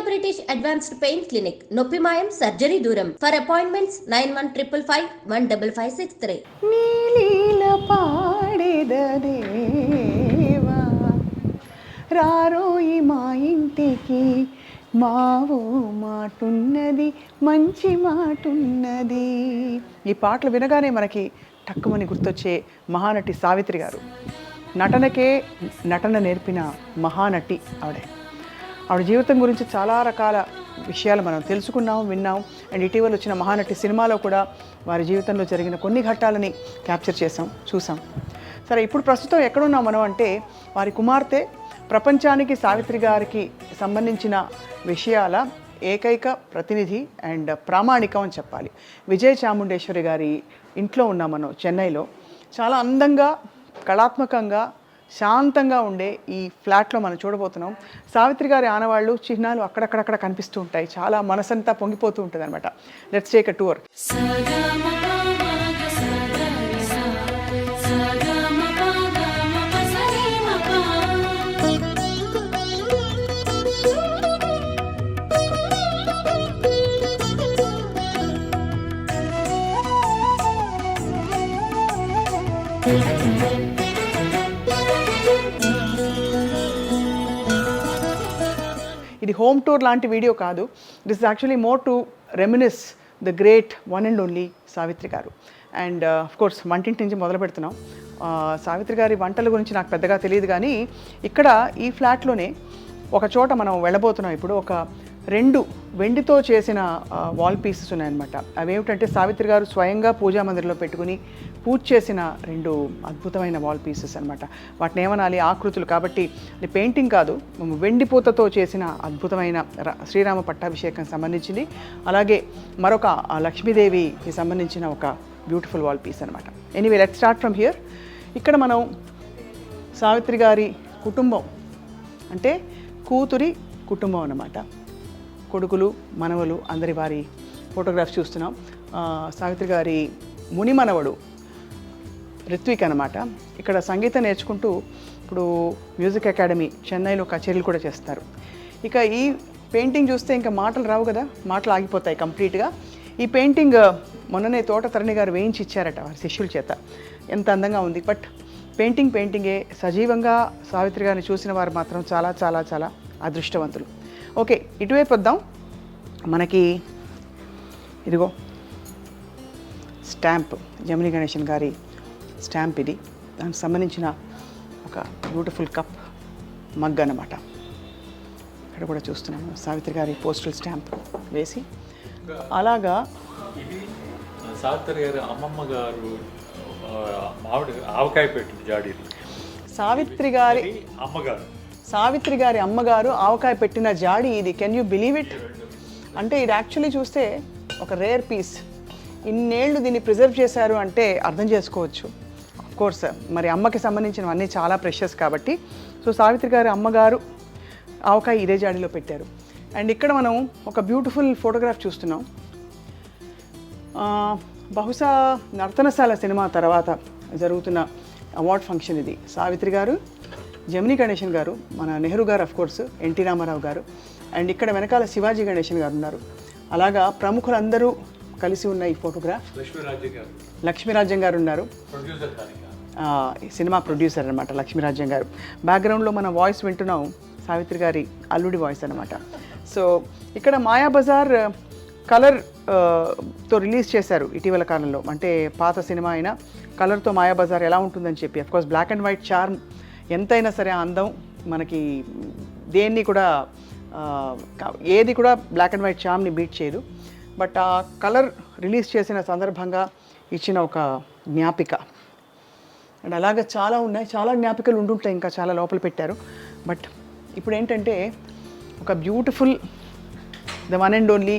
Indo British advanced pain clinic, నొప్పిమాయం surgery దూరం. For appointments 9155515563. నీలీల పాడేదేవా రారోయి మా ఇంటికి, మావో మాటున్నది మంచి మాటున్నది. ఈ పాటలు వినగానే మనకి టక్కుమని గుర్తొచ్చే మహానటి సావిత్రి గారు. నటనకే నటన నేర్పిన మహానటి ఆవిడ జీవితం గురించి చాలా రకాల విషయాలు మనం తెలుసుకున్నాం, విన్నాం. అండ్ ఇటీవల వచ్చిన మహానటి సినిమాలో కూడా వారి జీవితంలో జరిగిన కొన్ని ఘట్టాలని క్యాప్చర్ చూసాం. సరే, ఇప్పుడు ప్రస్తుతం ఎక్కడున్నాం మనం అంటే, వారి కుమార్తె ప్రపంచానికి సావిత్రి గారికి సంబంధించిన విషయాల ఏకైక ప్రతినిధి అండ్ ప్రామాణికం అని చెప్పాలి. విజయ చాముండేశ్వరి గారి ఇంట్లో ఉన్నాం మనం చెన్నైలో. చాలా అందంగా, కళాత్మకంగా, శాంతంగా ఉండే ఈ ఫ్లాట్లో మనం చూడబోతున్నాం. సావిత్రి గారి ఆనవాళ్ళు, చిహ్నాలు అక్కడక్కడక్కడ కనిపిస్తూ ఉంటాయి. చాలా మనసంతా పొంగిపోతూ ఉంటుంది అనమాట. Let's take a tour. ఇది హోమ్ టూర్ లాంటి వీడియో కాదు. This is actually more to reminisce the great one and only Savitri garu. And of course వంటింటి నుంచి మొదలు పెడుతున్నాం. సావిత్రి గారి వంటల గురించి నాకు పెద్దగా తెలియదు, కానీ ఇక్కడ ఈ ఫ్లాట్లోనే ఒక చోట మనం వెళ్ళబోతున్నాం. ఇప్పుడు ఒక 2 వెండితో చేసిన వాల్ పీసెస్ ఉన్నాయన్నమాట. అవేమిటంటే సావిత్రి గారు స్వయంగా పూజా మందిరంలో పెట్టుకుని పూజ చేసిన 2 అద్భుతమైన వాల్ పీసెస్ అనమాట. వాటిని ఏమనాలి, ఆకృతులు కాబట్టి అది పెయింటింగ్ కాదు, వెండిపూతతో చేసిన అద్భుతమైన శ్రీరామ పట్టాభిషేకం సంబంధించింది. అలాగే మరొక లక్ష్మీదేవికి సంబంధించిన ఒక బ్యూటిఫుల్ వాల్ పీస్ అనమాట. Anyway, let's start from here. ఇక్కడ మనం సావిత్రి గారి కుటుంబం అంటే కూతురి కుటుంబం అన్నమాట. కొడుకులు, మనవలు, అందరి వారి ఫోటోగ్రాఫ్స్ చూస్తున్నాం. సావిత్రి గారి ముని మనవడు రిత్విక్ అనమాట. ఇక్కడ సంగీతం నేర్చుకుంటూ ఇప్పుడు మ్యూజిక్ అకాడమీ చెన్నైలో కచేరీలు కూడా చేస్తారు. ఇక ఈ పెయింటింగ్ చూస్తే ఇంకా మాటలు రావు కదా, మాటలు ఆగిపోతాయి కంప్లీట్గా. ఈ పెయింటింగ్ మొన్ననే తోటతరణి గారు వేయించి ఇచ్చారట వారి శిష్యుల చేత. ఎంత అందంగా ఉంది. బట్ పెయింటింగే. సజీవంగా సావిత్రి గారిని చూసిన వారు మాత్రం చాలా చాలా చాలా అదృష్టవంతులు. ఓకే, ఇటువైపు వద్దాం. మనకి ఇదిగో స్టాంప్, జమినీ గణేశన్ గారి స్టాంప్ ఇది. దానికి సంబంధించిన ఒక బ్యూటిఫుల్ కప్, మగ్ అన్నమాట. ఇక్కడ కూడా చూస్తున్నాము సావిత్రి గారి పోస్టల్ స్టాంప్ వేసి. అలాగా ఇది సావిత్రి గారి అమ్మమ్మ గారు మామిడి ఆవకాయ పెట్టింది జాడీలు. సావిత్రి గారి అమ్మగారు ఆవకాయ పెట్టిన జాడి ఇది. Can you believe it? అంటే ఇది యాక్చువల్లీ చూస్తే ఒక రేర్ పీస్. ఇన్నేళ్ళు దీన్ని ప్రిజర్వ్ చేశారు అంటే అర్థం చేసుకోవచ్చు. ఆఫ్ కోర్స్ మరి అమ్మకి సంబంధించినవన్నీ చాలా ప్రెషస్ కాబట్టి. సో సావిత్రి గారి అమ్మగారు ఆవకాయ ఇదే జాడీలో పెట్టారు. అండ్ ఇక్కడ మనం ఒక బ్యూటిఫుల్ ఫోటోగ్రాఫ్ చూస్తున్నాం. బహుశా నర్తనశాల సినిమా తర్వాత జరుగుతున్న అవార్డ్ ఫంక్షన్ ఇది. సావిత్రి గారు, జమినీ గణేశన్ గారు, మన నెహ్రూ గారు, ఆఫ్ కోర్స్ ఎన్టీ రామారావు గారు, అండ్ ఇక్కడ వెనకాల శివాజీ గణేశన్ గారు ఉన్నారు. అలాగా ప్రముఖులందరూ కలిసి ఉన్న ఈ ఫోటోగ్రాఫ్. లక్ష్మీరాజ్యం గారు ఉన్నారు, సినిమా ప్రొడ్యూసర్ అనమాట లక్ష్మీరాజ్యం గారు. బ్యాక్గ్రౌండ్లో మన వాయిస్ వింటున్నాం, సావిత్రి గారి అల్లుడి వాయిస్ అనమాట. సో ఇక్కడ మాయాబజార్ కలర్తో రిలీజ్ చేశారు ఇటీవల కాలంలో. అంటే పాత సినిమా అయినా కలర్తో మాయాబజార్ ఎలా ఉంటుందని చెప్పి. Of course black and white charm ఎంతైనా సరే అందం మనకి దేన్ని కూడా ఏది కూడా బ్లాక్ అండ్ వైట్ చార్మ్ని బీట్ చేయదు. బట్ ఆ కలర్ రిలీజ్ చేసిన సందర్భంగా ఇచ్చిన ఒక జ్ఞాపిక. అండ్ అలాగే చాలా ఉన్నాయి, చాలా జ్ఞాపికలు ఉంటుంటాయి, ఇంకా చాలా లోపల పెట్టారు. బట్ ఇప్పుడు ఏంటంటే ఒక beautiful the one and only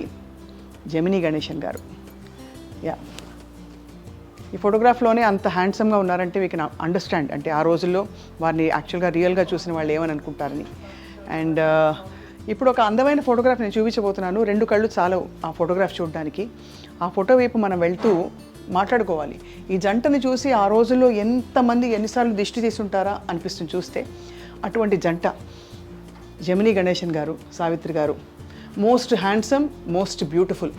Gemini Ganesan garu. Yeah, ఈ ఫోటోగ్రాఫ్లోనే అంత హ్యాండ్సమ్గా ఉన్నారంటే వీ కెన్ అండర్స్టాండ్. అంటే ఆ రోజుల్లో వారిని యాక్చువల్గా రియల్గా చూసిన వాళ్ళు ఏమని అనుకుంటారని. అండ్ ఇప్పుడు ఒక అందమైన ఫోటోగ్రాఫ్ నేను చూపించబోతున్నాను. 2 కళ్ళు చాలవు ఆ ఫోటోగ్రాఫ్ చూడడానికి. ఆ ఫోటో వైపు మనం వెళ్తూ మాట్లాడుకోవాలి. ఈ జంటని చూసి ఆ రోజుల్లో ఎంతమంది ఎన్నిసార్లు దిష్టి తీసుంటారా అనిపిస్తుంది చూస్తే. అటువంటి జంట జమినీ గణేశన్ గారు, సావిత్రి గారు. Most handsome, most beautiful.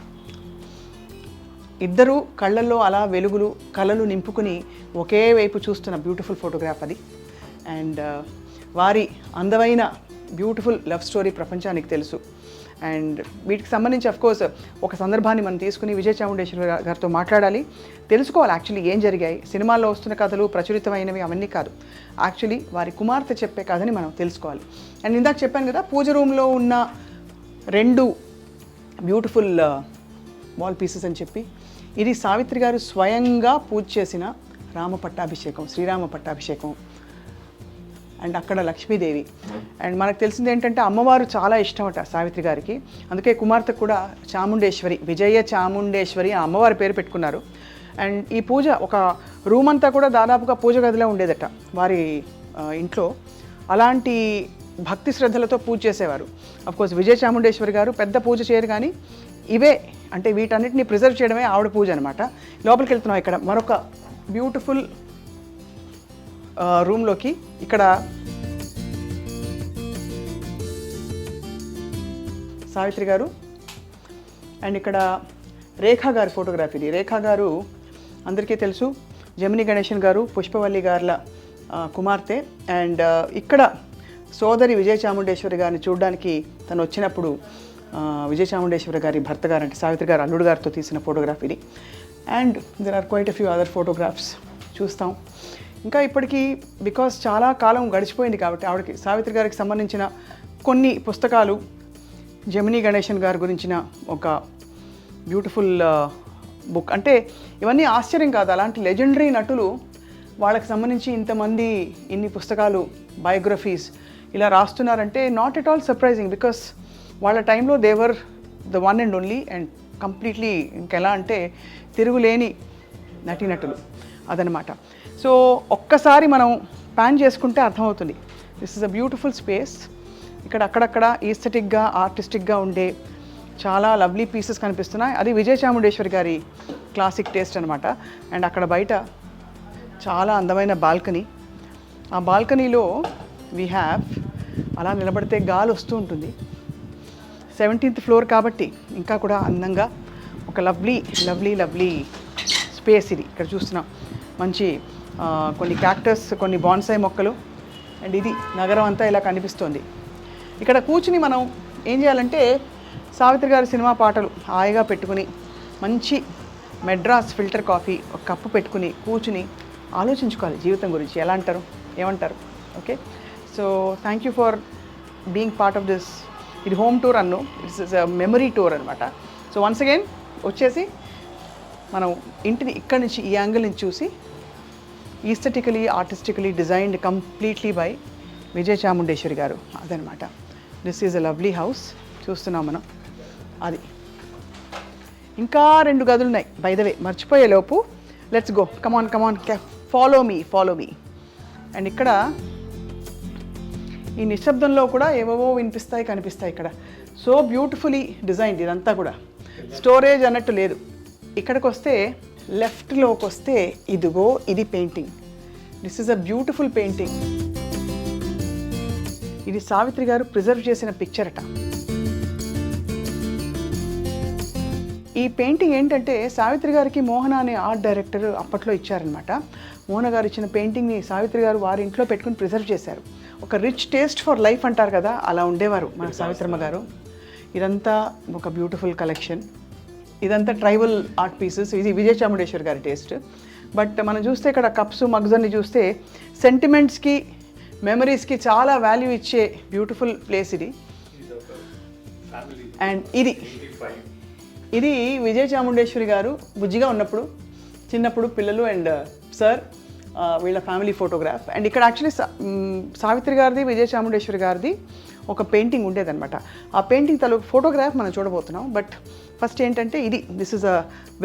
ఇద్దరు కళ్ళల్లో అలా వెలుగులు కళలు నింపుకుని ఒకే వైపు చూస్తున్న బ్యూటిఫుల్ ఫోటోగ్రాఫ్ అది. అండ్ వారి అందమైన బ్యూటిఫుల్ లవ్ స్టోరీ ప్రపంచానికి తెలుసు. అండ్ వీటికి సంబంధించి అఫ్కోర్స్ ఒక సందర్భాన్ని మనం తీసుకుని విజయ చాముండేశ్వరి గారితో మాట్లాడాలి, తెలుసుకోవాలి యాక్చువల్లీ ఏం జరిగాయి. సినిమాల్లో వస్తున్న కథలు ప్రచురితమైనవి అవన్నీ కాదు, యాక్చువల్లీ వారి కుమార్తె చెప్పే కథని మనం తెలుసుకోవాలి. అండ్ ఇందాక చెప్పాను కదా, పూజ రూమ్లో ఉన్న 2 బ్యూటిఫుల్ వాల్ పీసెస్ అని చెప్పి, ఇది సావిత్రి గారు స్వయంగా పూజ చేసిన రామ పట్టాభిషేకం, శ్రీరామ పట్టాభిషేకం. అండ్ అక్కడ లక్ష్మీదేవి. అండ్ మనకు తెలిసింది ఏంటంటే అమ్మవారు చాలా ఇష్టమట సావిత్రి గారికి, అందుకే కుమార్తె కూడా చాముండేశ్వరి, విజయ చాముండేశ్వరి ఆ అమ్మవారి పేరు పెట్టుకున్నారు. అండ్ ఈ పూజ ఒక రూమ్ అంతా కూడా దాదాపుగా పూజ గదిలో ఉండేదట వారి ఇంట్లో. అలాంటి భక్తి శ్రద్ధలతో పూజ చేసేవారు. అఫ్కోర్స్ విజయ చాముండేశ్వరి గారు పెద్ద పూజ చేయరు, కానీ ఇవే అంటే వీటన్నిటిని ప్రిజర్వ్ చేయడమే ఆవిడ పూజ అనమాట. లోపలికి వెళ్తున్నాం. ఇక్కడ మరొక బ్యూటిఫుల్ రూమ్లోకి. ఇక్కడ సావిత్రి గారు అండ్ ఇక్కడ రేఖా గారి ఫోటోగ్రఫీ. ఇది రేఖా గారు అందరికీ తెలుసు, జమిని గణేశన్ గారు పుష్పవల్లి గారుల కుమార్తె. అండ్ ఇక్కడ సోదరి విజయ చాముండేశ్వరి గారిని చూడడానికి తను వచ్చినప్పుడు విజయ చాముండేశ్వరి గారి భర్త గారు అంటే సావిత్రి గారు అల్లుడు గారితో తీసిన ఫోటోగ్రఫీ ఇది. And there are quite a few other photographs చూస్తాం. ఇంకా ఇప్పటికీ బికాస్ చాలా కాలం గడిచిపోయింది కాబట్టి ఆవిడకి సావిత్రి గారికి సంబంధించిన కొన్ని పుస్తకాలు, జమిని గణేశన్ గారి గురించిన ఒక బ్యూటిఫుల్ బుక్. అంటే ఇవన్నీ ఆశ్చర్యం కాదు, అలాంటి లెజెండరీ నటులు వాళ్ళకి సంబంధించి ఇంతమంది ఇన్ని పుస్తకాలు, బయోగ్రఫీస్ ఇలా రాస్తున్నారంటే not at all surprising. Because వాళ్ళ టైంలో they were the one and only and completely ఇంకెలా అంటే తిరుగులేని నటీనటులు అదనమాట. సో ఒక్కసారి మనం ప్యాన్ చేసుకుంటే అర్థమవుతుంది. This is a beautiful space. ఇక్కడ అక్కడక్కడ ఈస్థెటిక్గా ఆర్టిస్టిక్గా ఉండే చాలా లవ్లీ పీసెస్ కనిపిస్తున్నాయి. అది విజయ చాముండేశ్వరి గారి క్లాసిక్ టేస్ట్ అనమాట. అండ్ అక్కడ బయట చాలా అందమైన బాల్కనీ. ఆ బాల్కనీలో వీ హ్యావ్ అలా నిలబడితే గాలి వస్తూ ఉంటుంది. 17th ఫ్లోర్ కాబట్టి ఇంకా కూడా అందంగా ఒక లవ్లీ లవ్లీ లవ్లీ స్పేస్ ఇది. ఇక్కడ చూస్తున్నాం మంచి కొన్ని క్యాక్టస్, కొన్ని బాన్సాయి మొక్కలు. అండ్ ఇది నగరం అంతా ఇలా కనిపిస్తోంది. ఇక్కడ కూర్చుని మనం ఏం చేయాలంటే సావిత్రి గారి సినిమా పాటలు హాయిగా పెట్టుకుని మంచి మెడ్రాస్ ఫిల్టర్ కాఫీ ఒక కప్పు పెట్టుకుని కూర్చుని ఆలోచించుకోవాలి జీవితం గురించి. ఎలా అంటారు, ఏమంటారు? Okay, so thank you for being part of this. ఇది హోమ్ టూర్ అన్ను, ఇట్స్ మెమరీ టూర్ అనమాట. సో వన్స్ అగైన్ వచ్చేసి మనం ఇంటిని ఇక్కడి నుంచి ఈ యాంగిల్ నుంచి చూసి aesthetically artistically designed completely by Vijaya Chamundeswari garu అదనమాట. This is a lovely house. చూస్తున్నాం మనం. అది ఇంకా 2 గదులు ఉన్నాయి బై ద వే, మర్చిపోయే లోపు. Let's go, come on come on, follow me. And ఇక్కడ ఈ నిశ్శబ్దంలో కూడా ఏవేవో వినిపిస్తాయి, కనిపిస్తాయి ఇక్కడ. సో బ్యూటిఫుల్లీ డిజైన్డ్ ఇదంతా కూడా. స్టోరేజ్ అన్నట్టు లేదు. ఇక్కడికి వస్తే లెఫ్ట్లోకి వస్తే ఇదిగో ఇది painting. This is a beautiful painting. ఇది సావిత్రి గారు ప్రిజర్వ్ చేసిన పిక్చర్ అట. ఈ పెయింటింగ్ ఏంటంటే సావిత్రి గారికి మోహన అనే ఆర్ట్ డైరెక్టర్ అప్పట్లో ఇచ్చారనమాట. మోహన గారు ఇచ్చిన పెయింటింగ్ని సావిత్రి గారు వారి ఇంట్లో పెట్టుకుని ప్రిజర్వ్ చేశారు. ఒక రిచ్ టేస్ట్ ఫర్ లైఫ్ అంటారు కదా, అలా ఉండేవారు మన సావిత్రమ్మ గారు. ఇదంతా ఒక బ్యూటిఫుల్ కలెక్షన్. ఇదంతా ట్రైబల్ ఆర్ట్ పీసెస్. ఇది విజయ చాముండేశ్వరి గారి టేస్ట్. బట్ మనం చూస్తే ఇక్కడ కప్స్, మగ్స్ అన్ని చూస్తే సెంటిమెంట్స్కి, మెమరీస్కి చాలా వాల్యూ ఇచ్చే బ్యూటిఫుల్ ప్లేస్ ఇది. అండ్ ఇది విజయ చాముండేశ్వరి గారు బుజ్జిగా ఉన్నప్పుడు, చిన్నప్పుడు పిల్లలు అండ్ సార్ వీళ్ళ ఫ్యామిలీ ఫోటోగ్రాఫ్. అండ్ ఇక్కడ యాక్చువల్లీ సావిత్రి గారిది, విజయ చాముండేశ్వరి గారిది ఒక పెయింటింగ్ ఉండేదన్నమాట. ఆ పెయింటింగ్ తాలూకు ఫోటోగ్రాఫ్ మనం చూడబోతున్నాం. బట్ ఫస్ట్ ఏంటంటే ఇది, this is a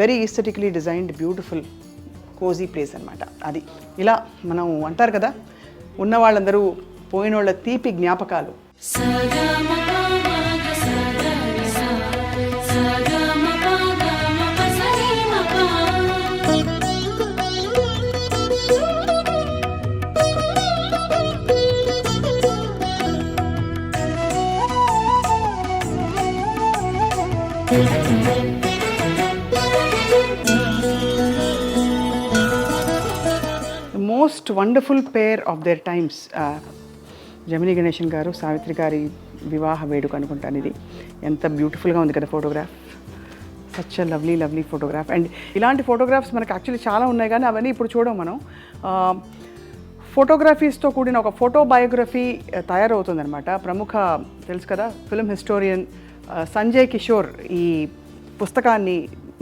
very aesthetically designed beautiful cosy place అనమాట. అది ఇలా మనం అంటారు కదా, ఉన్న వాళ్ళందరూ పోయిన వాళ్ళ తీపి జ్ఞాపకాలు. Most wonderful pair of their times Gemini Ganesan garu Savitri గారి వివాహ వేడుక అనుకుంటాను. ఇది ఎంత బ్యూటిఫుల్గా ఉంది కదా photograph. Such a lovely lovely photograph. And ఇలాంటి ఫోటోగ్రాఫ్స్ మనకు యాక్చువల్లీ చాలా ఉన్నాయి కానీ అవన్నీ ఇప్పుడు చూడం మనం. ఫోటోగ్రఫీస్తో కూడిన ఒక ఫోటో బయోగ్రఫీ తయారవుతుందన్నమాట. ప్రముఖ తెలుసు కదా ఫిల్మ్ హిస్టోరియన్ సంజయ్ కిషోర్ ఈ పుస్తకాన్ని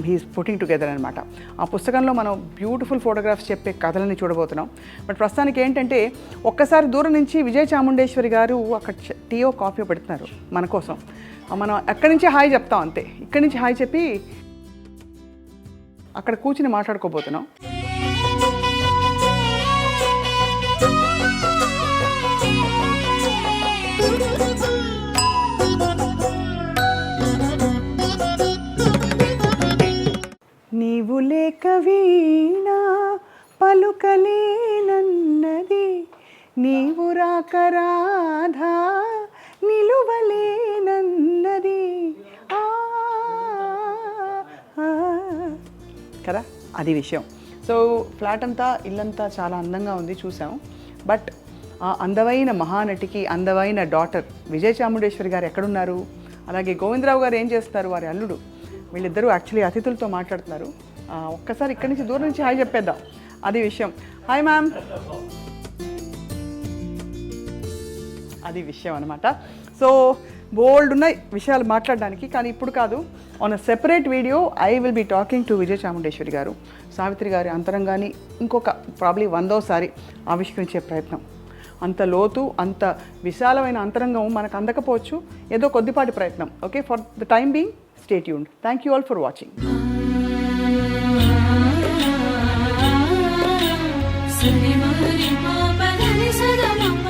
హీస్ పుట్టింగ్ టుగెదర్ అనమాట. ఆ పుస్తకంలో మనం బ్యూటిఫుల్ ఫోటోగ్రాఫ్స్ చెప్పే కథలని చూడబోతున్నాం. బట్ ప్రస్తుతానికి ఏంటంటే ఒక్కసారి దూరం నుంచి విజయ చాముండేశ్వరి గారు అక్కడ టీయో కాఫీ పెడుతున్నారు మన కోసం. మనం అక్కడి నుంచి హాయ్ చెప్తాం అంతే. ఇక్కడి నుంచి హాయ్ చెప్పి అక్కడ కూర్చుని మాట్లాడుకోబోతున్నాం. నీవు లేక వీణా పలుకలేనన్నది, నీవు రాక రాధా నిలువలేనన్నది కదా, అది విషయం. సో ఫ్లాట్ అంతా ఇల్లంతా చాలా అందంగా ఉంది చూసాం. బట్ ఆ అందమైన మహానటికి అందమైన డాటర్ విజయ చాముండేశ్వరి గారు ఎక్కడున్నారు, అలాగే గోవిందరావు గారు ఏం చేస్తారు, వారి అల్లుడు, వీళ్ళిద్దరూ యాక్చువల్లీ అతిథులతో మాట్లాడుతున్నారు. ఒక్కసారి ఇక్కడి నుంచి దూరం నుంచి హాయ్ చెప్పేద్దాం, అది విషయం. హాయ్ మ్యామ్, అది విషయం అనమాట. సో బోల్డ్ ఉన్నాయి విషయాలు మాట్లాడడానికి, కానీ ఇప్పుడు కాదు. On a separate video I will be talking to Vijaya Chamundeswari garu. Savitri గారి అంతరంగాన్ని ఇంకొక ప్రాబ్లీ 100వ ఆవిష్కరించే ప్రయత్నం. అంత లోతు అంత విశాలమైన అంతరంగం మనకు అందకపోవచ్చు, ఏదో కొద్దిపాటి ప్రయత్నం. Okay, for the time being stay tuned. Thank you all for watching. సరి మరి మా పదని సద మమ